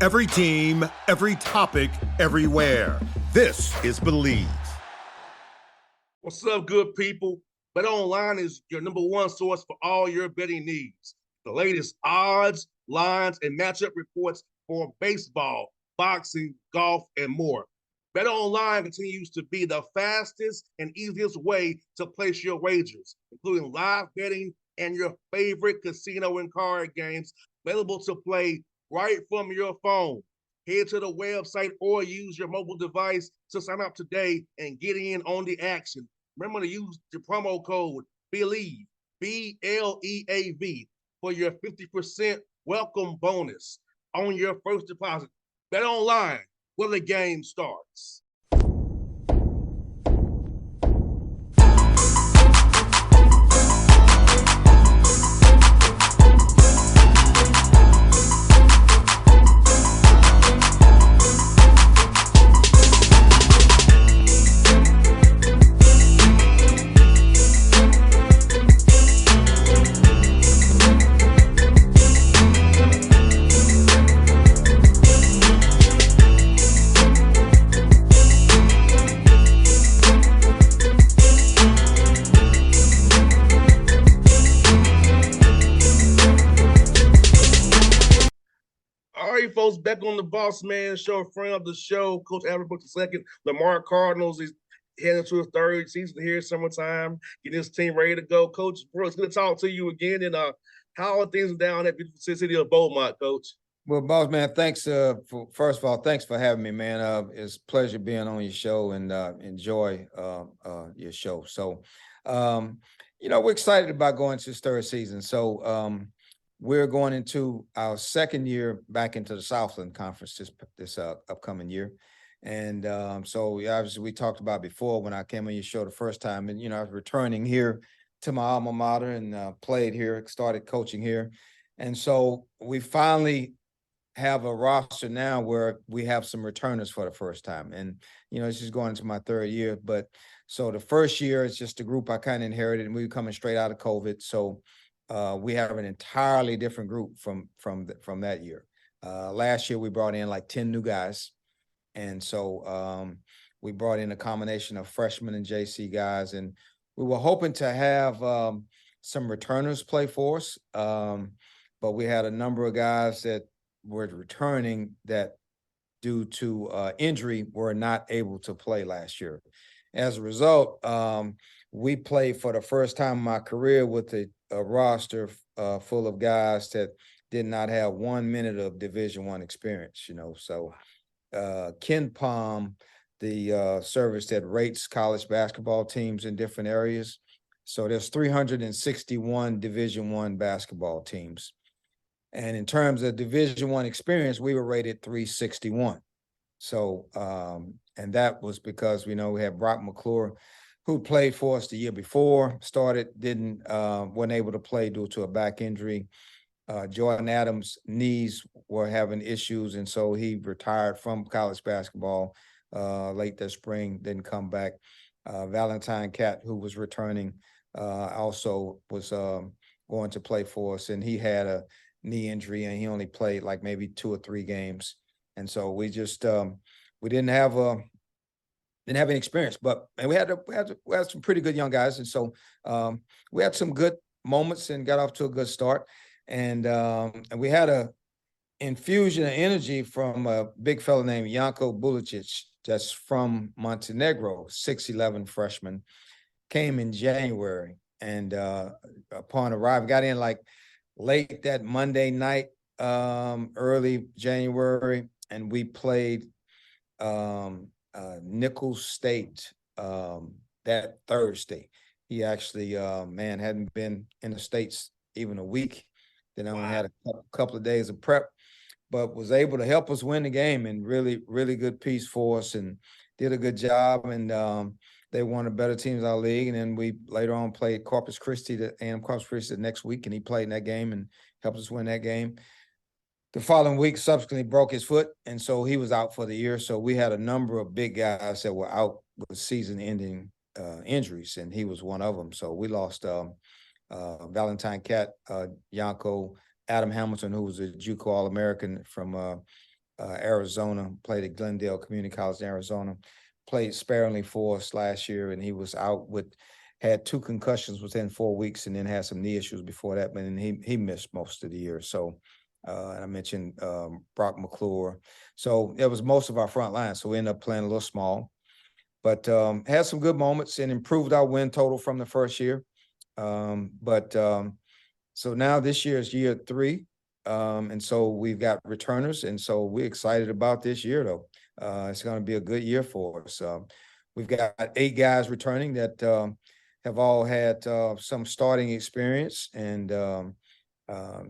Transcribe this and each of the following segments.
Every team, every topic, everywhere. This is Believe. What's up, good people? BetOnline is your number one source for all your betting needs. The latest odds, lines, and matchup reports for baseball, boxing, golf, and more. BetOnline continues to be the fastest and easiest way to place your wagers, including live betting and your favorite casino and card games available to play right from your phone. Head to the website or use your mobile device to sign up today and get in on the action. Remember to use the promo code BELIEVE, BLEAV, for your 50% welcome bonus on your first deposit. Bet online where the game starts. All right, folks, back on the Bossman show, friend of the show, Coach Alvin Brooks II. Lamar Cardinals is heading to his third season here, summertime, getting his team ready to go. Coach Brooks, good to talk to you again. And how are things down at beautiful city of Beaumont, Coach? Well, boss man, thanks first of all, thanks for having me, man. It's a pleasure being on your show and enjoy your show. So we're excited about going to this third season. So we're going into our second year back into the Southland Conference this upcoming year. And so obviously we talked about before when I came on your show the first time, and I was returning here to my alma mater and played here, started coaching here. And so we finally have a roster now where we have some returners for the first time. And, it's just going into my third year. But so the first year is just a group I kind of inherited, and we were coming straight out of COVID. So we have an entirely different group from that year. Last year, we brought in like 10 new guys. And so we brought in a combination of freshmen and JC guys. And we were hoping to have some returners play for us. But we had a number of guys that were returning that due to injury were not able to play last year. As a result, we played for the first time in my career with a roster full of guys that did not have 1 minute of Division I experience, So Ken Palm, the service that rates college basketball teams in different areas. So there's 361 Division I basketball teams. And in terms of Division I experience, we were rated 361. So, and that was because, we had Brock McClure, who played for us the year before, wasn't able to play due to a back injury. Jordan Adams' knees were having issues, and so he retired from college basketball late that spring, didn't come back. Valentine Cat, who was returning, also was going to play for us, and he had a knee injury, and he only played like maybe 2 or 3 games. And so we just we didn't have any experience, and we had some pretty good young guys, and so we had some good moments and got off to a good start, and we had a infusion of energy from a big fella named Janko Bulicic, that's from Montenegro, 6'11" freshman, came in January, and upon arrival, got in like late that Monday night, early January, and we played Nichols State that Thursday. He actually, hadn't been in the States even a week. Then I only had a couple of days of prep, but was able to help us win the game, and really, really good piece for us, and did a good job. And they were one of the better teams in our league. And then we later on played Corpus Christi, Corpus Christi the next week, and he played in that game and helped us win that game. The following week, subsequently broke his foot, and so he was out for the year. So we had a number of big guys that were out with season-ending injuries, and he was one of them. So we lost Valentine Cat, Yanko, Adam Hamilton, who was a JUCO All-American from Arizona, played at Glendale Community College in Arizona, played sparingly for us last year, and he was out had 2 concussions within 4 weeks, and then had some knee issues before that, but then he missed most of the year. So, and I mentioned Brock McClure. So it was most of our front line. So we ended up playing a little small, but had some good moments and improved our win total from the first year. So now this year is year 3. And so we've got returners. And so we're excited about this year, though. It's going to be a good year for us. We've got 8 guys returning that have all had some starting experience. And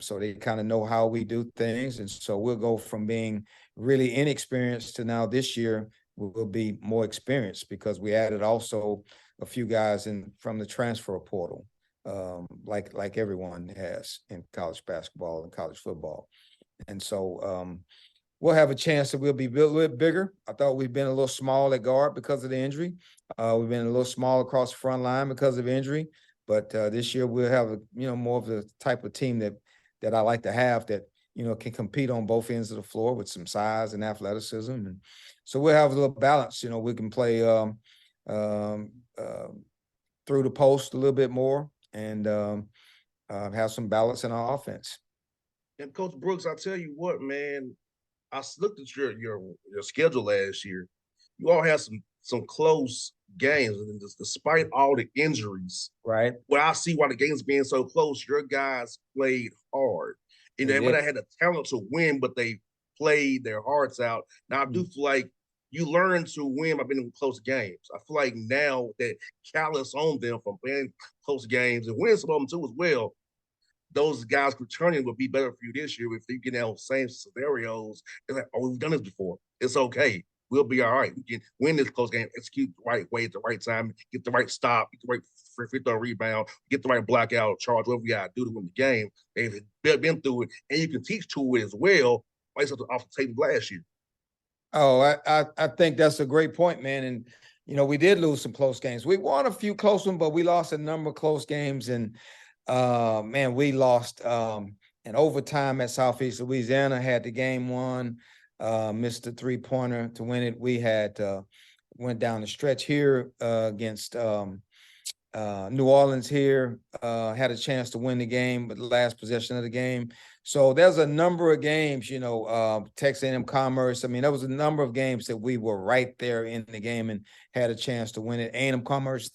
so they kind of know how we do things. And so we'll go from being really inexperienced to now this year we'll be more experienced because we added also a few guys in from the transfer portal. Like everyone has in college basketball and college football. And so we'll have a chance that we'll be a little bit bigger. I thought we've been a little small at guard because of the injury. We've been a little small across the front line because of injury. But this year we'll have more of the type of team that I like to have that can compete on both ends of the floor with some size and athleticism. And so we'll have a little balance. We can play through the post a little bit more and have some balance in our offense. And Coach Brooks, I tell you what, man, I looked at your schedule last year. You all had some close games, and despite all the injuries, right? Well, I see why the games being so close. Your guys played hard, and they might have had the talent to win, but they played their hearts out. Now I do feel like you learn to win by being in close games. I feel like now that callous on them from playing close games and winning some of them too as well, those guys returning would be better for you this year if you get in those same scenarios. It's like, oh, we've done this before. It's okay. We'll be all right. We can win this close game, execute the right way at the right time, get the right stop, get the right free throw rebound, get the right blackout charge, whatever we got to do to win the game. They've been through it, and you can teach to it as well. Like off the table last year. Oh, I think that's a great point, man. And we did lose some close games. We won a few close ones, but we lost a number of close games. And man, we lost in overtime at Southeast Louisiana. Had the game won, missed the 3-pointer to win it. We had went down the stretch here against New Orleans here, had a chance to win the game, but the last possession of the game. So there's a number of games, Texas A&M Commerce. I mean, there was a number of games that we were right there in the game and had a chance to win it. A&M Commerce,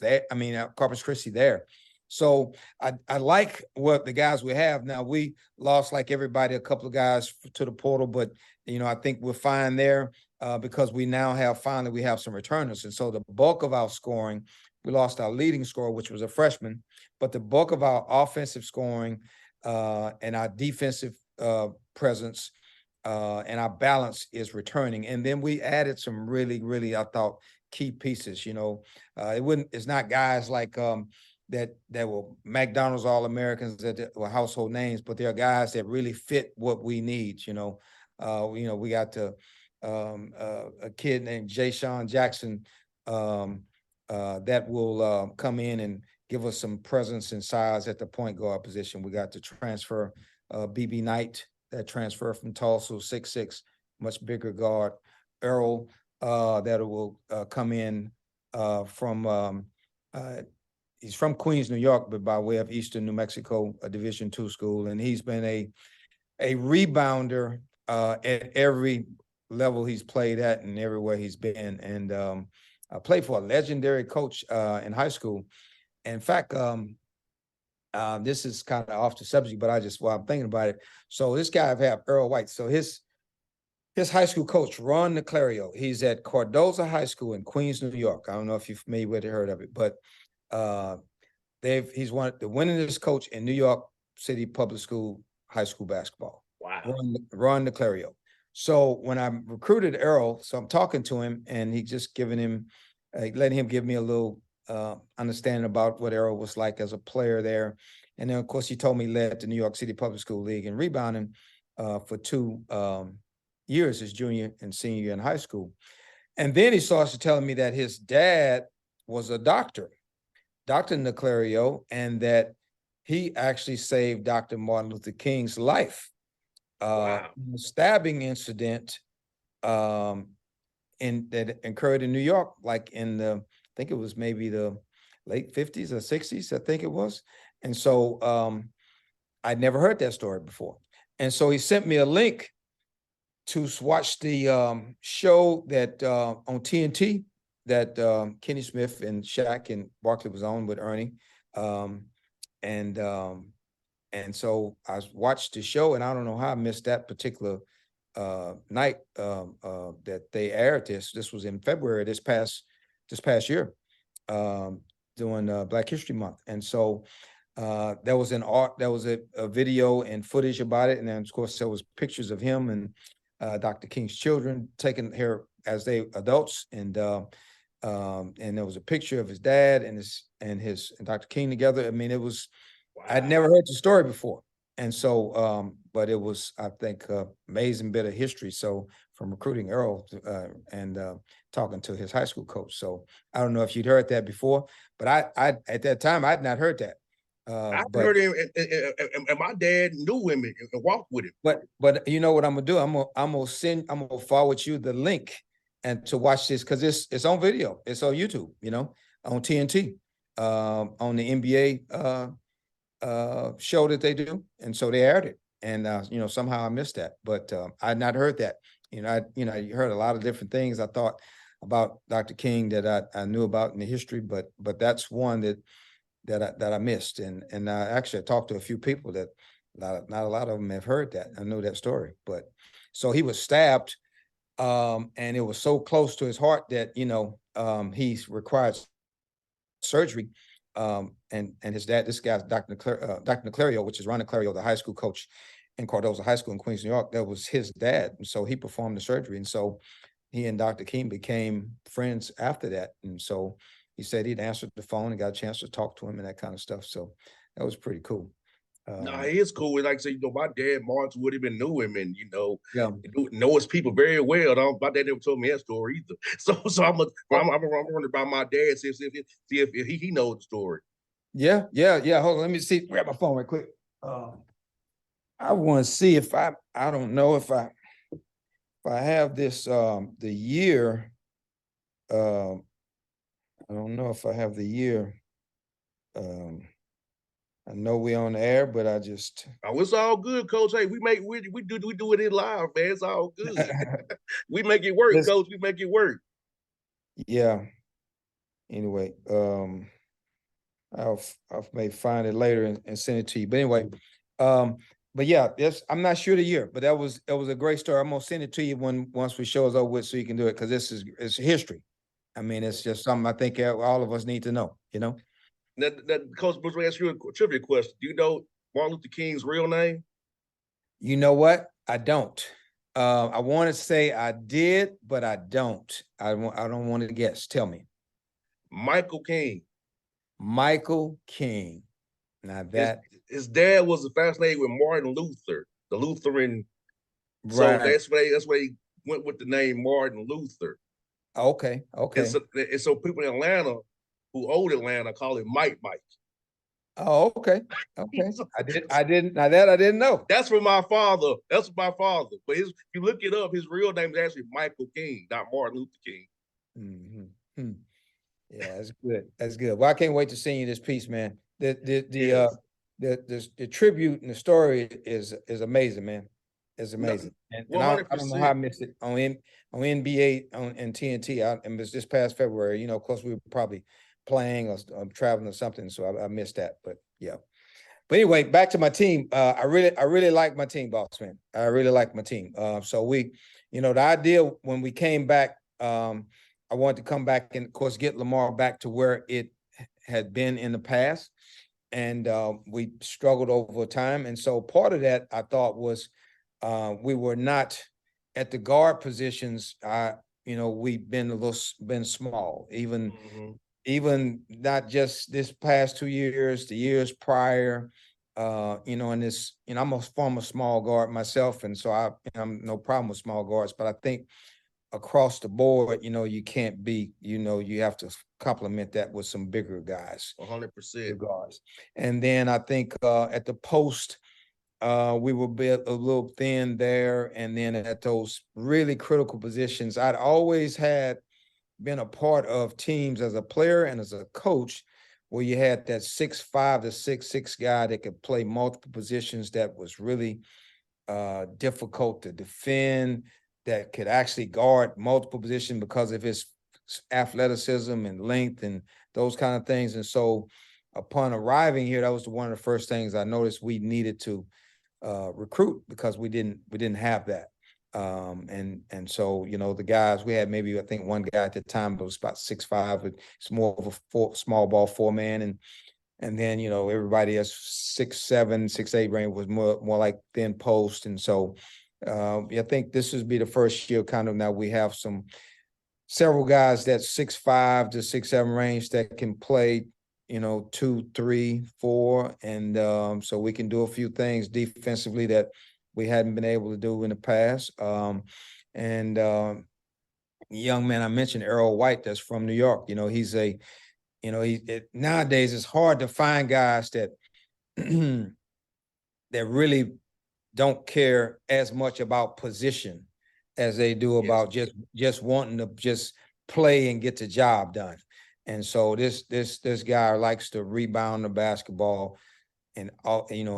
Corpus Christi there. So I like what the guys we have. Now, we lost, like everybody, a couple of guys to the portal, but, I think we're fine there because we now have some returners. And so the bulk of our scoring, we lost our leading scorer, which was a freshman, but the bulk of our offensive scoring and our defensive presence and our balance is returning. And then we added some really, really, I thought, key pieces. It's not guys like that were McDonald's All-Americans that were household names, but they're guys that really fit what we need. We got a kid named Jay-Sean Jackson that will come in and give us some presence and size at the point guard position. We got to transfer BB Knight, that transfer from Tulsa, 6'6", much bigger guard. Earl, that will come in from he's from Queens, New York, but by way of Eastern New Mexico, a Division II school. And he's been a rebounder at every level he's played at and everywhere he's been. And I played for a legendary coach in high school. In fact, this is kind of off the subject, but while I'm thinking about it. So this guy I've had, Earl White. So his high school coach, Ron Niclario, he's at Cardozo High School in Queens, New York. I don't know if you're familiar with it, heard of it, but he's the winningest coach in New York City Public School high school basketball. Wow. Ron Niclario. So when I recruited Earl, so I'm talking to him and he just letting him give me a little understanding about what Earl was like as a player there. And then, of course, he told me he led the New York City Public School League in rebounding for 2 years, his junior and senior year in high school. And then he starts telling me that his dad was a doctor, Dr. Niclario, and that he actually saved Dr. Martin Luther King's life. Wow. In a stabbing incident that occurred in New York, like in the, I think it was maybe the late 50s or 60s, I think it was. And so I'd never heard that story before. And so he sent me a link to watch the show that on TNT that Kenny Smith and Shaq and Barkley was on with Ernie. And so I watched the show, and I don't know how I missed that particular night that they aired this. This was in February this past year, during Black History Month. And so there was a video and footage about it, and then of course there was pictures of him and Dr. King's children taking here as they adults, and there was a picture of his dad and Dr. King together. I mean, it was, wow. I'd never heard the story before. And so, but it was, I think, amazing bit of history. So from recruiting Earl and talking to his high school coach. So I don't know if you'd heard that before, but I at that time, I'd not heard that. I heard him, and my dad knew him and walked with him. But you know what I'm gonna do? I'm gonna forward you the link and to watch this, because it's on video. It's on YouTube, on TNT, on the NBA show that they do, and so they aired it. And somehow I missed that, but I had not heard that. You heard a lot of different things I thought about Dr. King that I knew about in the history, but that's one that I missed. And I actually talked to a few people that not a lot of them have heard that. I know that story. But so he was stabbed, and it was so close to his heart that he required surgery. And his dad, this guy's Dr. Niclario, which is Ron Niclario, the high school coach in Cardozo High School in Queens, New York. That was his dad. And so he performed the surgery. And so he and Dr. King became friends after that. And so he said he'd answered the phone and got a chance to talk to him and that kind of stuff. So that was pretty cool. No, he is cool. Like I say, my dad marched with him and knew him, and yeah, know his people very well. My dad never told me that story either. So I'm wondering about my dad, see if he knows the story. Yeah. Hold on, let me see. Grab my phone right quick. I want to see if I don't know if I have this the year. I don't know if I have the year. I know we on the air, but I just. Oh, it's all good, Coach. Hey, we do it in live, man. It's all good. We make it work, Coach. We make it work. Yeah. Anyway, I'll may find it later and send it to you. But anyway, but yeah, I'm not sure the year, but that was a great story. I'm gonna send it to you once we show us over with, so you can do it, because it's history. I mean, it's just something I think all of us need to know. That Coach Bush, let me ask you a trivia question. Do you know Martin Luther King's real name? You know what? I don't. I want to say I did, but I don't. I don't want to guess. Tell me. Michael King. Michael King. Now that his dad was fascinated with Martin Luther, the Lutheran. Right. So that's why he went with the name Martin Luther. Okay. And so people in Atlanta who old Atlanta call him Mike. Oh, okay. I didn't. Now that I didn't know. That's from my father. That's my father. But if you look it up, his real name is actually Michael King, not Martin Luther King. Mm-hmm. Yeah, that's good. That's good. Well, I can't wait to send you this piece, man. The tribute and the story is amazing, man. It's amazing. And I don't know how I missed it on NBA and TNT. And it was this past February. Of course, we were probably playing or traveling or something, so I missed that. But yeah. But anyway, back to my team. I really like my team, Bossman. I really like my team. So we, the idea when we came back, I wanted to come back and, of course, get Lamar back to where it had been in the past. And we struggled over time. And so part of that, I thought, was we were not at the guard positions. We've been small, even not just this past 2 years, the years prior. And this, I'm a former small guard myself, and so I'm no problem with small guards. But I think across the board, you can't be, you have to complement that with some bigger guys. 100%. Guards. And then I think at the post, We were a little thin there, and then at those really critical positions, I'd always been a part of teams as a player and as a coach where you had that 6'5" to 6'6" guy that could play multiple positions that was really difficult to defend, that could actually guard multiple positions because of his athleticism and length and those kind of things. And so upon arriving here, that was one of the first things I noticed we needed to recruit, because we didn't have that. And so, the guys we had, maybe I think one guy at the time was about 6'5", but it's more of a small ball 4-man, and then everybody else 6'7", 6'8" range was more like thin post. And so I think this would be the first year kind of now we have several guys that 6'5" to 6'7" range that can play 2, 3, 4, and so we can do a few things defensively that we hadn't been able to do in the past. And young man I mentioned, Errol White, that's from New York. He's nowadays it's hard to find guys that that really don't care as much about position as they do about just wanting to just play and get the job done. And so this guy likes to rebound the basketball, and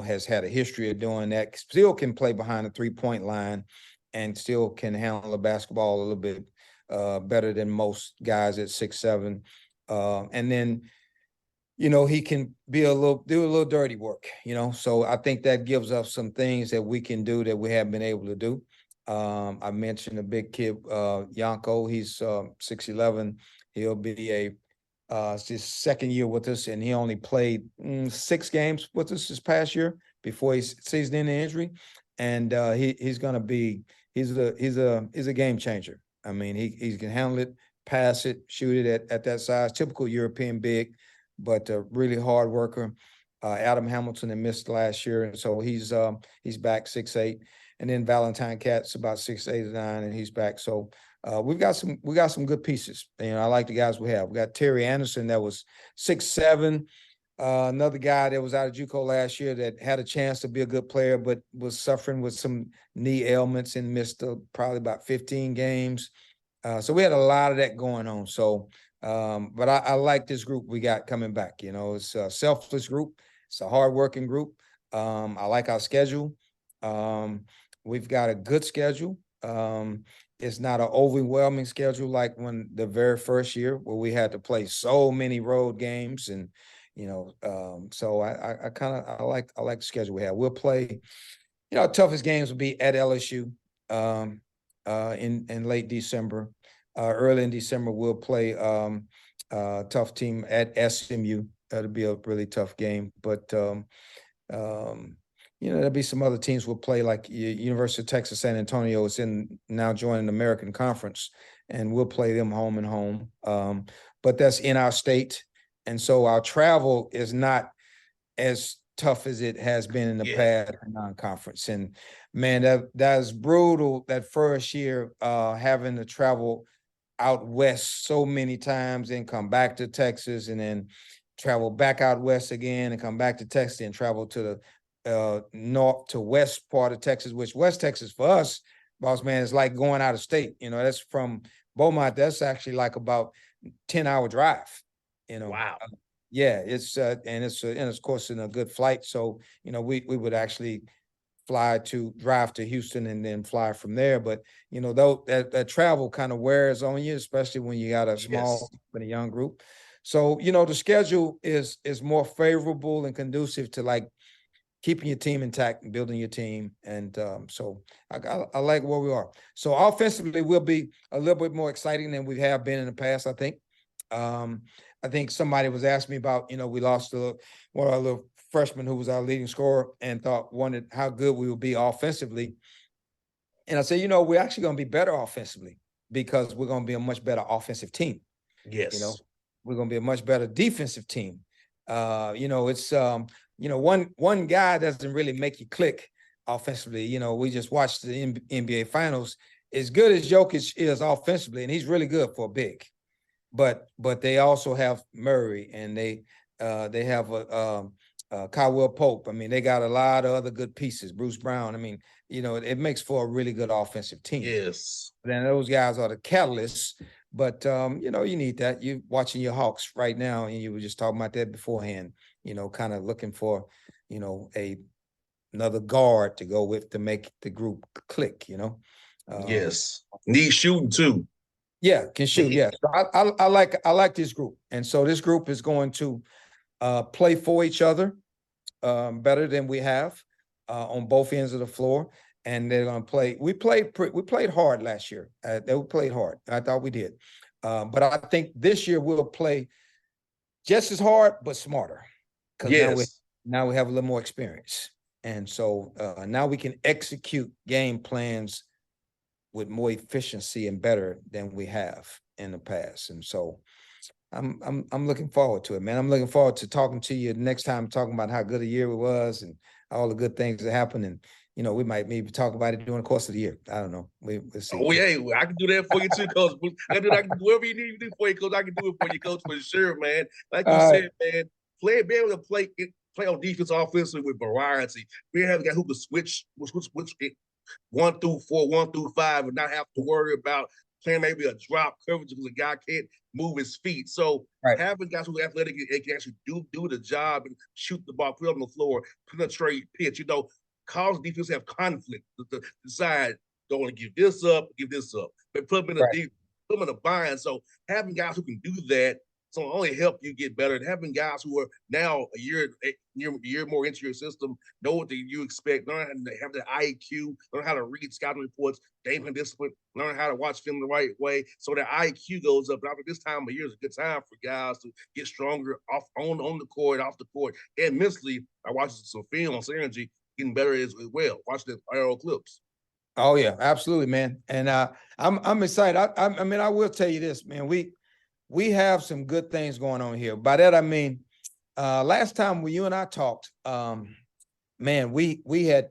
has had a history of doing that. Still can play behind the 3-point line, and still can handle the basketball a little bit better than most guys at 6'7". And then he can do a little dirty work. So I think that gives us some things that we can do that we haven't been able to do. I mentioned a big kid, Yanko. He's 6'11". He'll be it's his second year with us, and he only played 6 games with us this past year before he seasoned in the injury. And he's gonna be he's a game changer. I mean, he can handle it, pass it, shoot it at that size. Typical European big, but a really hard worker. Adam Hamilton that missed last year, and so he's back 6'8". And then Valentine Cat's about 6'8" or 9", and he's back. So we got some good pieces. I like the guys we have. We got Terry Anderson that was 6'7", another guy that was out of JUCO last year that had a chance to be a good player, but was suffering with some knee ailments and missed probably about 15 games. So we had a lot of that going on. So, but I like this group we got coming back. It's a selfless group. It's a hardworking group. I like our schedule. We've got a good schedule. It's not an overwhelming schedule like when the very first year where we had to play so many road games, and so I like the schedule we have. We'll play, toughest games will be at LSU in late December. Early in December we'll play tough team at SMU. That'll be a really tough game, but there'll be some other teams we'll play, like University of Texas San Antonio is now joining the American Conference, and we'll play them home and home. But that's in our state, and so our travel is not as tough as it has been in the past non-conference. And man, that's brutal. That first year, having to travel out west so many times and come back to Texas, and then travel back out west again and come back to Texas and travel to the north to west part of Texas, which West Texas for us, Bossman, is like going out of state. That's from Beaumont. That's actually like about 10-hour drive. Wow. It's and it's of course in a good flight. So we would actually drive to Houston and then fly from there. But though that travel kind of wears on you, especially when you got a small and a young group. So the schedule is more favorable and conducive to like keeping your team intact and building your team. And so I like where we are. So offensively, we'll be a little bit more exciting than we have been in the past, I think. I think somebody was asking me about, we lost one of our little freshmen who was our leading scorer, and wondered how good we would be offensively. And I said, we're actually going to be better offensively because we're going to be a much better offensive team. Yes. We're going to be a much better defensive team. It's one guy doesn't really make you click offensively. We just watched the NBA Finals. As good as Jokic is offensively, and he's really good for a big, but they also have Murray, and they have Caldwell Pope. I mean, they got a lot of other good pieces. Bruce Brown. I mean, it makes for a really good offensive team. Yes. Then those guys are the catalysts. But you need that. You watching your Hawks right now, and you were just talking about that beforehand. Kind of looking for, another guard to go with to make the group click. Yes. Need shooting too. Yeah, can shoot. Yeah, so I like this group, and so this group is going to play for each other better than we have on both ends of the floor, and they're going to play. We played hard last year. They played hard. I thought we did, but I think this year we'll play just as hard but smarter because now we have a little more experience, and so now we can execute game plans with more efficiency and better than we have in the past. And so I'm looking forward to it, man. I'm looking forward to talking to you next time, talking about how good a year it was and all the good things that happened. And we might maybe talk about it during the course of the year. I don't know. We'll see. Oh yeah, I can do that for you too, Coach. I can do whatever you need to do for you, Coach. I can do it for you, Coach, for sure, man. Like you said, man, be able to play on defense, offensively with variety. We have a guy who can switch 1 through 4, 1 through 5, and not have to worry about playing maybe a drop coverage because the guy can't move his feet. So having guys who are athletic, they can actually do the job and shoot the ball, put it on the floor, penetrate, pitch, cause defense have conflict to decide, don't want to give this up, but put them in a bind. So having guys who can do that, so only help you get better. And having guys who are now a year more into your system, know what you expect, learn how to have the IQ, learn how to read scouting reports, game and discipline, learn how to watch film the right way, so that IQ goes up. And I think this time of year is a good time for guys to get stronger on the court, off the court, and mentally. I watched some film on Synergy, getting better as well. Watch the IRL clips. Oh yeah, absolutely, man. And I'm excited. I mean, I will tell you this, man. We have some good things going on here. By that I mean, last time when you and I talked, man, we were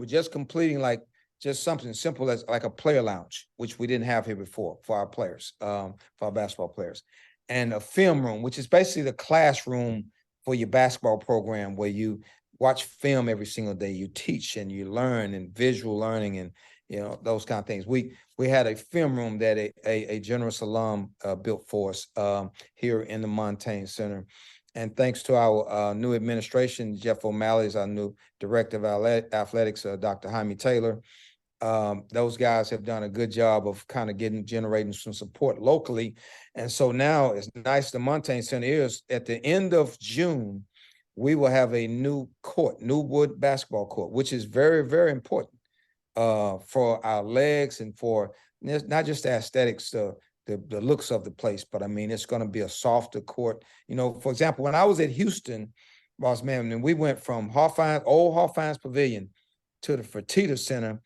just completing like just something simple as like a player lounge, which we didn't have here before for our players, for our basketball players, and a film room, which is basically the classroom for your basketball program where you watch film every single day, you teach and you learn, and visual learning and those kind of things. We had a film room that a generous alum built for us here in the Montaigne Center. And thanks to our new administration, Jeff O'Malley is our new director of athletics, Dr. Jaime Taylor. Those guys have done a good job of kind of generating some support locally. And so now it's nice the Montaigne Center is at the end of June, we will have a new wood basketball court, which is very, very important for our legs and for not just the aesthetics, the looks of the place, but I mean, it's going to be a softer court. For example, when I was at Houston, Bossman, and we went from old Hofheinz Pavilion to the Fertitta Center,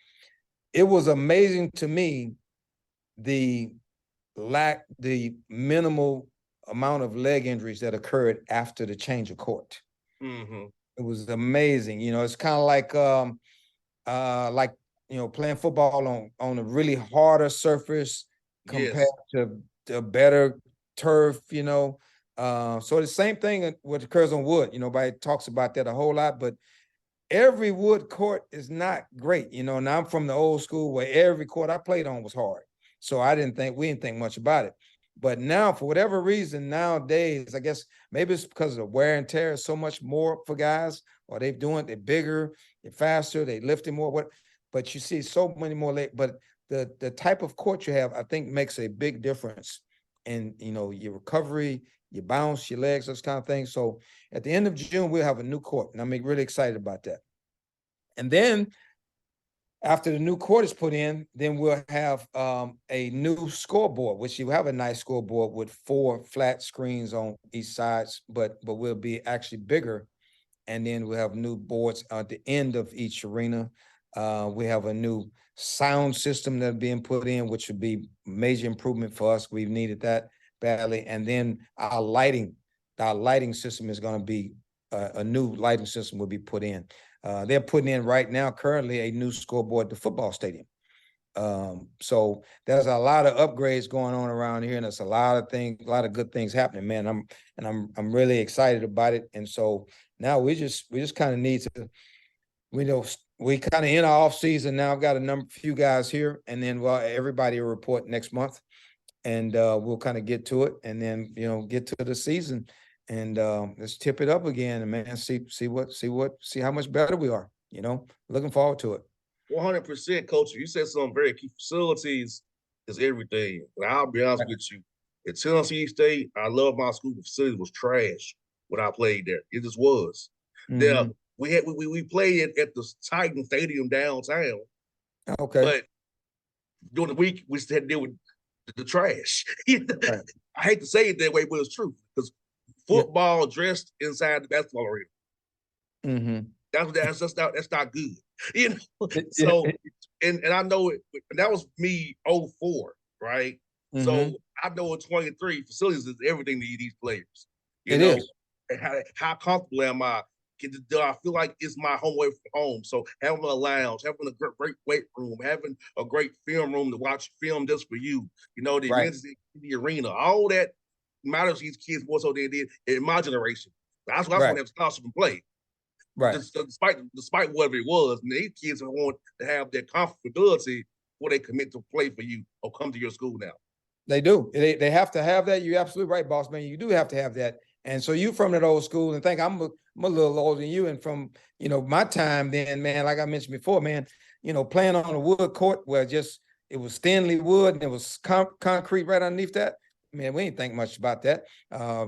it was amazing to me the minimal amount of leg injuries that occurred after the change of court. Mm-hmm. It was amazing. It's kind of like playing football on a really harder surface compared to a better turf. So the same thing what occurs on wood. Nobody talks about that a whole lot, but every wood court is not great. And I'm from the old school where every court I played on was hard. So we didn't think much about it. But now, for whatever reason, nowadays, I guess maybe it's because of the wear and tear is so much more for guys, or they're bigger, they're faster, they lifting more. But you see so many more but the type of court you have, I think, makes a big difference in your recovery, your bounce, your legs, those kind of things. So at the end of June, we'll have a new court, and I'm really excited about that. And then after the new court is put in, then we'll have a new scoreboard, which you have a nice scoreboard with 4 flat screens on each side, but we'll be actually bigger. And then we'll have new boards at the end of each arena. We have a new sound system that's being put in, which would be major improvement for us. We've needed that badly. And then our lighting system is going to be a new lighting system will be put in. They're putting in right now currently a new scoreboard at the football stadium. So there's a lot of upgrades going on around here, and there's a lot of things, a lot of good things happening, man. I'm really excited about it. And so now we just kind of need to, we kind of in our off season now. I've got few guys here, and then everybody will report next month, and we'll kind of get to it, and then get to the season, and let's tip it up again, and man, see how much better we are. Looking forward to it. 100%, Coach. You said something very key. Facilities is everything. And I'll be honest with you. At Tennessee State, I love my school. The facilities was trash when I played there. It just was. There, we played at the Titan Stadium downtown. Okay. But during the week, we still had to deal with the trash. Right. I hate to say it that way, but it's true. Because football dressed inside the basketball arena. That's not good. So and I know it, that was me 04, right? So I know in 23, facilities is everything to these players. You know, and how comfortable am I? Do I feel like it's my home away from home? So having a lounge, having a great weight room, having a great film room to watch film just for you, the events in the arena, all that matters to these kids more so than it did in my generation. That's why I want to have scholarship and play. Right. Despite whatever it was, and these kids want to have that comfortability before they commit to play for you or come to your school now. They do. They have to have that. You're absolutely right, Bossman. You do have to have that. And so you from that old school, and think I'm a little older than you. And from my time then, man, like I mentioned before, man, playing on a wood court where it was thinly wood and it was concrete right underneath that. Man, we didn't think much about that. I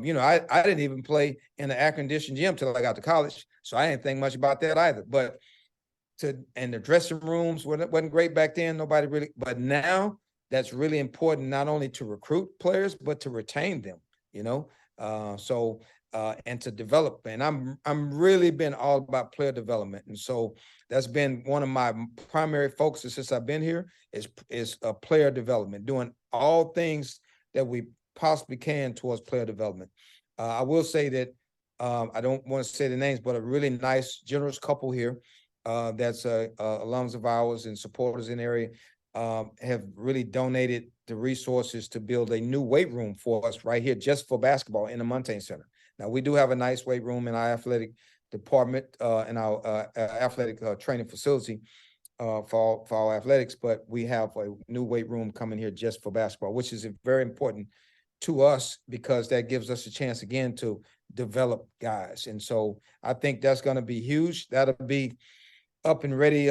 didn't even play in the air-conditioned gym till I got to college, so I didn't think much about that either. But and the dressing rooms wasn't great back then. Nobody really, but now that's really important, not only to recruit players but to retain them. And to develop. And I'm really been all about player development, and so that's been one of my primary focuses since I've been here is player development, doing all things that we possibly can towards player development. I will say that I don't want to say the names, but a really nice, generous couple here that's alums of ours and supporters in the area have really donated the resources to build a new weight room for us right here just for basketball in the Montaigne Center. Now, we do have a nice weight room in our athletic department and our athletic training facility for our athletics, but we have a new weight room coming here just for basketball, which is very important to us because that gives us a chance again to develop guys. And so I think that's going to be huge. That'll be up and ready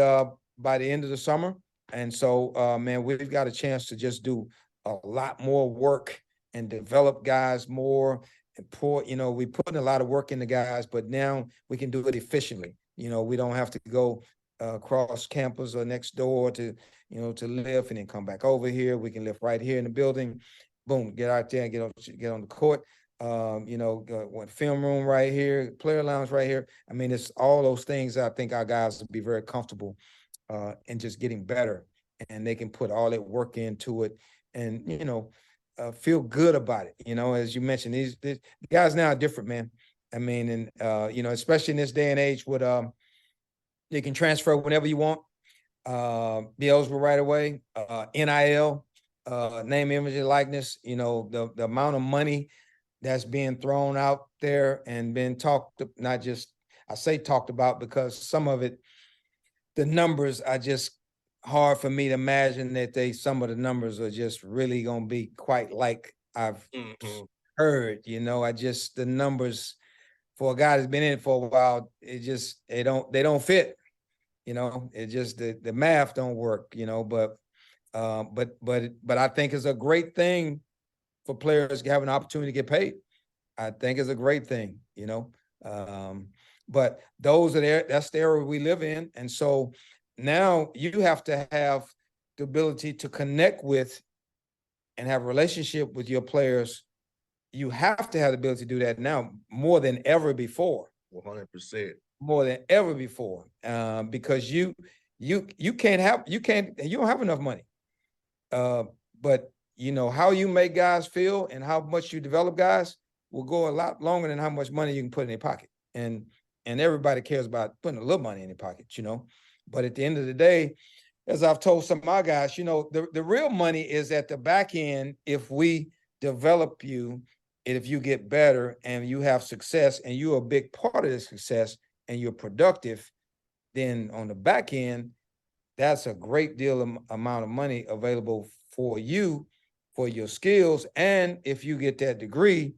by the end of the summer. And so, man, we've got a chance to just do a lot more work and develop guys more and we put in a lot of work into guys, but now we can do it efficiently. We don't have to go across campus or next door to lift and then come back over here. We can lift right here in the building. Boom, get out there and get on the court. One film room right here, player lounge right here. I mean, it's all those things. I think our guys will be very comfortable and just getting better, and they can put all that work into it and, feel good about it. As you mentioned, these guys now are different, man. I mean, and, especially in this day and age with you can transfer whenever you want, be eligible right away, NIL, name, image, and likeness, the amount of money that's being thrown out there and been talked, not just, I say talked about because some of it, the numbers are just hard for me to imagine that some of the numbers are just really going to be quite like I've heard, the numbers for a guy that's been in it for a while, they don't fit, it just, the math don't work, but I think it's a great thing for players to have an opportunity to get paid. I think it's a great thing, but those are that's the era we live in. And so now you have to have the ability to connect with and have a relationship with your players. You have to have the ability to do that now more than ever before. 100%. More than ever before, because you don't have enough money. But how you make guys feel and how much you develop guys will go a lot longer than how much money you can put in their pocket. And everybody cares about putting a little money in their pocket, But at the end of the day, as I've told some of my guys, the real money is at the back end. If we develop you, and if you get better and you have success and you're a big part of the success and you're productive, then on the back end, that's a great deal of amount of money available for you, for your skills. And if you get that degree,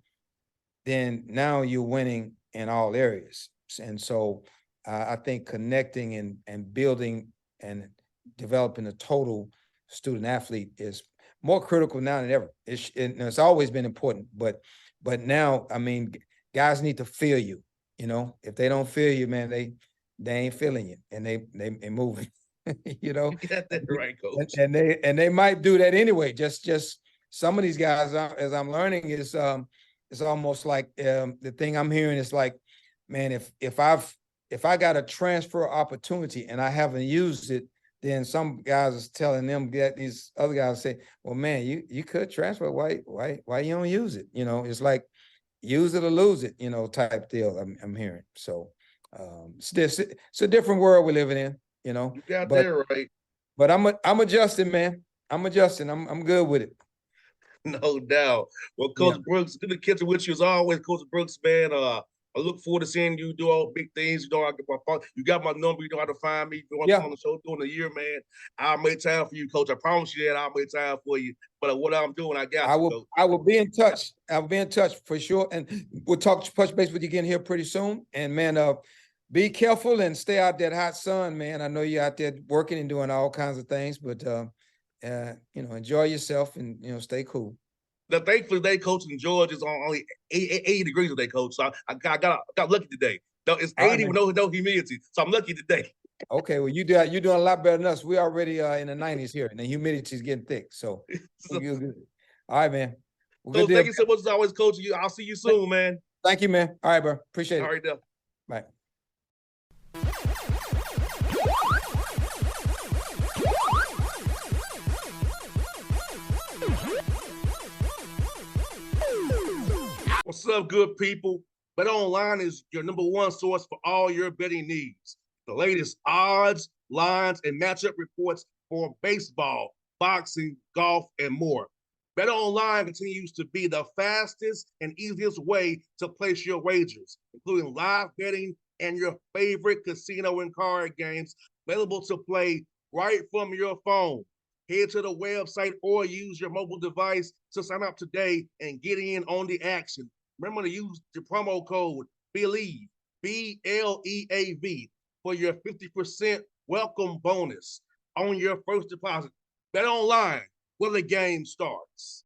then now you're winning in all areas. And so I think connecting and building and developing a total student athlete is more critical now than ever. It's always been important, but now, I mean, guys need to feel you. If they don't feel you, man, they ain't feeling you, and they moving. You got that right, Coach. And they might do that anyway. Just some of these guys, as I'm learning, is it's almost like the thing I'm hearing is like, man, if I got a transfer opportunity and I haven't used it, then some guys is telling them, get these other guys say, well, man, you could transfer. Why you don't use it? It's like use it or lose it, type deal I'm hearing. So it's a different world we're living in, You got that right. But I'm adjusting, man. I'm adjusting. I'm good with it. No doubt. Well, Coach Brooks, good to catch up with you as always, Coach Brooks, man. I look forward to seeing you do all big things. I get my phone. You got my number. You know how to find me. If you want to come on the show during the year, man, I'll make time for you, Coach. I promise you that I'll make time for you. But what I'm doing, I got you, Coach. I will be in touch. I will be in touch for sure. And we'll touch base with you again here pretty soon. And man, be careful and stay out that hot sun, man. I know you're out there working and doing all kinds of things, but enjoy yourself and stay cool. Now, thankfully, today, Coach, in Georgia is on only 80 degrees today, Coach. So I got lucky today. It's 80 with no humidity, so I'm lucky today. Okay, well, you're doing a lot better than us. We're already in the 90s here, and the humidity is getting thick. So, good. All right, man. So thank you so much as always, Coach. I'll see you soon, man. Thank you, man. All right, bro. Appreciate it. All right, now. Bye. What's up, good people? Bet Online is your #1 source for all your betting needs. The latest odds, lines, and matchup reports for baseball, boxing, golf, and more. Bet Online continues to be the fastest and easiest way to place your wagers, including live betting and your favorite casino and card games available to play right from your phone. Head to the website or use your mobile device to sign up today and get in on the action. Remember to use the promo code BELIEVE, BLEAV, for your 50% welcome bonus on your first deposit. Bet Online, where the game starts.